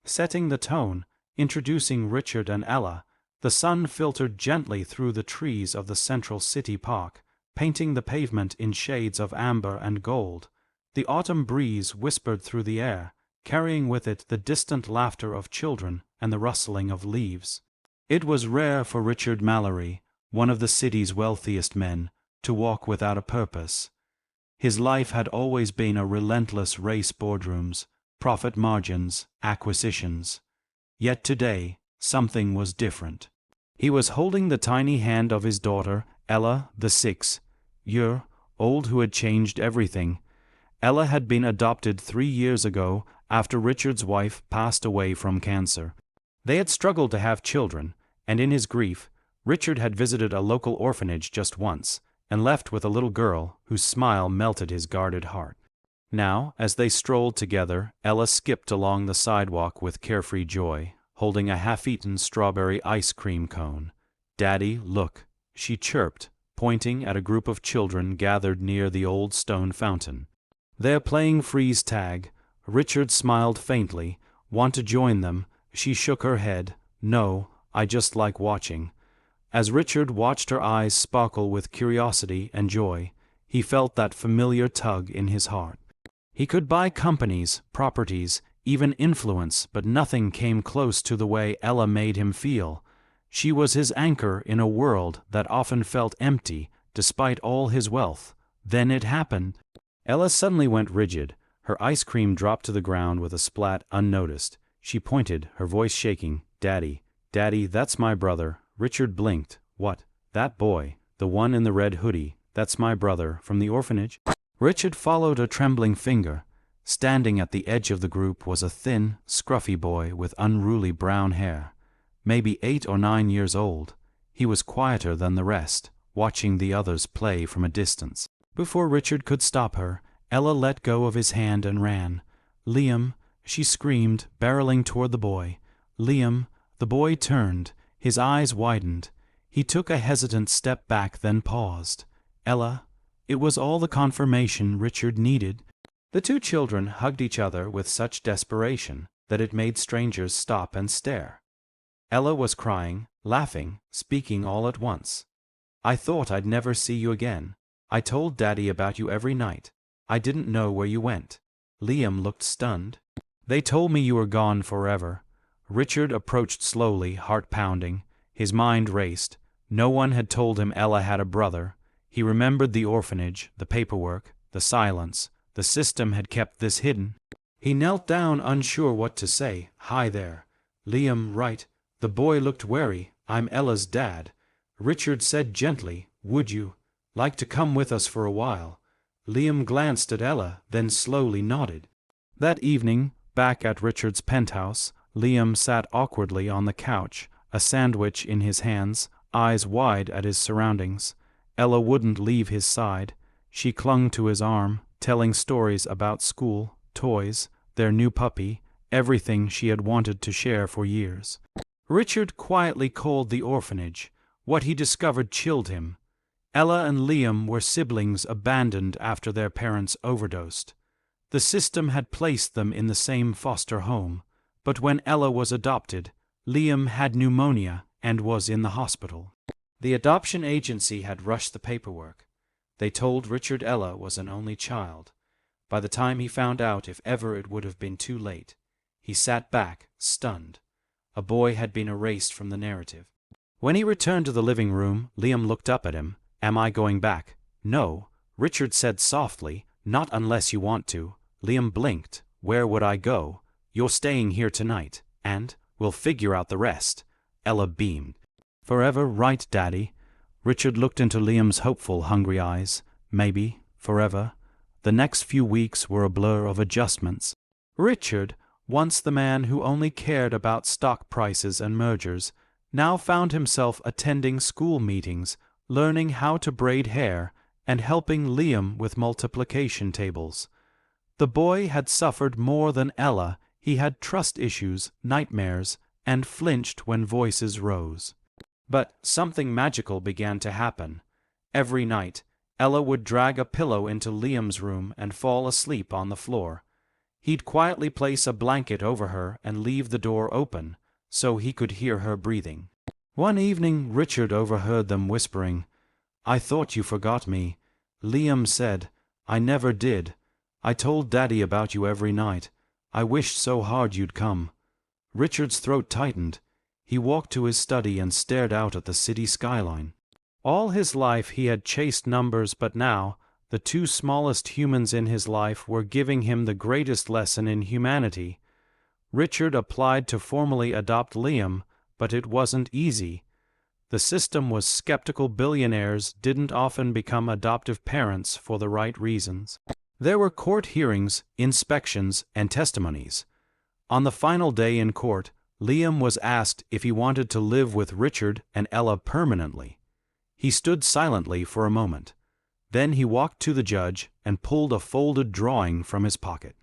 Setting the tone, introducing Richard and Ella, the sun filtered gently through the trees of the central city park, painting the pavement in shades of amber and gold. The autumn breeze whispered through the air, carrying with it the distant laughter of children and the rustling of leaves. It was rare for Richard Mallory, one of the city's wealthiest men, to walk without a purpose. His life had always been a relentless race: boardrooms, profit margins, acquisitions. Yet today, something was different. He was holding the tiny hand of his daughter, Ella, the 6-year-old who had changed everything. Ella had been adopted 3 years ago after Richard's wife passed away from cancer. They had struggled to have children, and in his grief, Richard had visited a local orphanage just once, and left with a little girl whose smile melted his guarded heart. Now, as they strolled together, Ella skipped along the sidewalk with carefree joy, holding a half-eaten strawberry ice cream cone. "Daddy, look," she chirped, pointing at a group of children gathered near the old stone fountain. "They're playing freeze tag." Richard smiled faintly. "Want to join them?" She shook her head. "No, I just like watching." As Richard watched her eyes sparkle with curiosity and joy, he felt that familiar tug in his heart. He could buy companies, properties, even influence, but nothing came close to the way Ella made him feel. She was his anchor in a world that often felt empty, despite all his wealth. Then it happened. Ella suddenly went rigid. Her ice cream dropped to the ground with a splat unnoticed. She pointed, her voice shaking. "Daddy, Daddy, that's my brother." Richard blinked. "What? That boy, the one in the red hoodie, that's my brother from the orphanage?" Richard followed a trembling finger. Standing at the edge of the group was a thin, scruffy boy with unruly brown hair. Maybe 8 or 9 years old. He was quieter than the rest, watching the others play from a distance. Before Richard could stop her, Ella let go of his hand and ran. "Liam," she screamed, barreling toward the boy. "Liam." The boy turned. His eyes widened. He took a hesitant step back, then paused. "Ella." It was all the confirmation Richard needed. The two children hugged each other with such desperation that it made strangers stop and stare. Ella was crying, laughing, speaking all at once. "I thought I'd never see you again. I told Daddy about you every night. I didn't know where you went." Liam looked stunned. "They told me you were gone forever." Richard approached slowly, heart pounding. His mind raced. No one had told him Ella had a brother. He remembered the orphanage, the paperwork, the silence. The system had kept this hidden. He knelt down, unsure what to say. "Hi there." "Liam, right." The boy looked wary. "I'm Ella's dad." Richard said gently, "Would you like to come with us for a while?" Liam glanced at Ella, then slowly nodded. That evening, back at Richard's penthouse, Liam sat awkwardly on the couch, a sandwich in his hands, eyes wide at his surroundings. Ella wouldn't leave his side. She clung to his arm, telling stories about school, toys, their new puppy, everything she had wanted to share for years. Richard quietly called the orphanage. What he discovered chilled him. Ella and Liam were siblings abandoned after their parents overdosed. The system had placed them in the same foster home, but when Ella was adopted, Liam had pneumonia and was in the hospital. The adoption agency had rushed the paperwork. They told Richard Ella was an only child. By the time he found out, if ever, it would have been too late. He sat back, stunned. A boy had been erased from the narrative. When he returned to the living room, Liam looked up at him. "Am I going back?" "No," Richard said softly. "Not unless you want to." Liam blinked. "Where would I go?" "You're staying here tonight, and we'll figure out the rest." Ella beamed. "Forever, right, Daddy?" Richard looked into Liam's hopeful, hungry eyes. "Maybe, forever." The next few weeks were a blur of adjustments. Richard, once the man who only cared about stock prices and mergers, now found himself attending school meetings, learning how to braid hair, and helping Liam with multiplication tables. The boy had suffered more than Ella. He had trust issues, nightmares, and flinched when voices rose. But something magical began to happen. Every night, Ella would drag a pillow into Liam's room and fall asleep on the floor. He'd quietly place a blanket over her and leave the door open, so he could hear her breathing. One evening Richard overheard them whispering. "I thought you forgot me," Liam said. "I never did. I told Daddy about you every night. I wished so hard you'd come." Richard's throat tightened. He walked to his study and stared out at the city skyline. All his life he had chased numbers, but now, the two smallest humans in his life were giving him the greatest lesson in humanity. Richard applied to formally adopt Liam, but it wasn't easy. The system was skeptical. Billionaires didn't often become adoptive parents for the right reasons. There were court hearings, inspections, and testimonies. On the final day in court, Liam was asked if he wanted to live with Richard and Ella permanently. He stood silently for a moment. Then he walked to the judge and pulled a folded drawing from his pocket.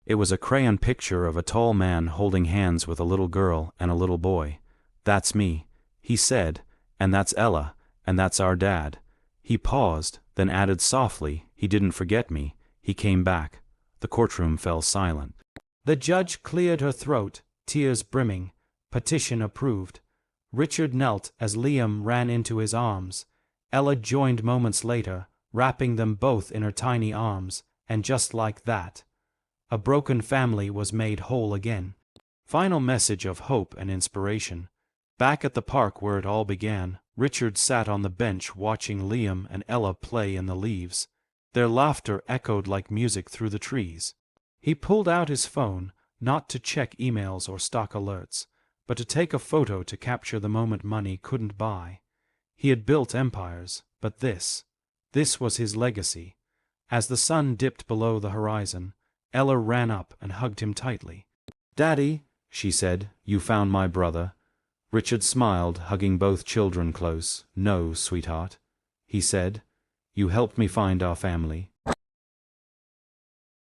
It was a crayon picture of a tall man holding hands with a little girl and a little boy. "That's me," he said, "and that's Ella, and that's our dad." He paused, then added softly, "He didn't forget me. He came back." The courtroom fell silent. The judge cleared her throat, tears brimming. Petition approved. Richard knelt as Liam ran into his arms. Ella joined moments later, wrapping them both in her tiny arms, and just like that, a broken family was made whole again. Final message of hope and inspiration. Back at the park where it all began, Richard sat on the bench watching Liam and Ella play in the leaves. Their laughter echoed like music through the trees. He pulled out his phone, not to check emails or stock alerts, but to take a photo to capture the moment money couldn't buy. He had built empires, but this was his legacy. As the sun dipped below the horizon, Ella ran up and hugged him tightly. "Daddy," she said, "you found my brother." Richard smiled, hugging both children close. "No, sweetheart," he said. "You helped me find our family.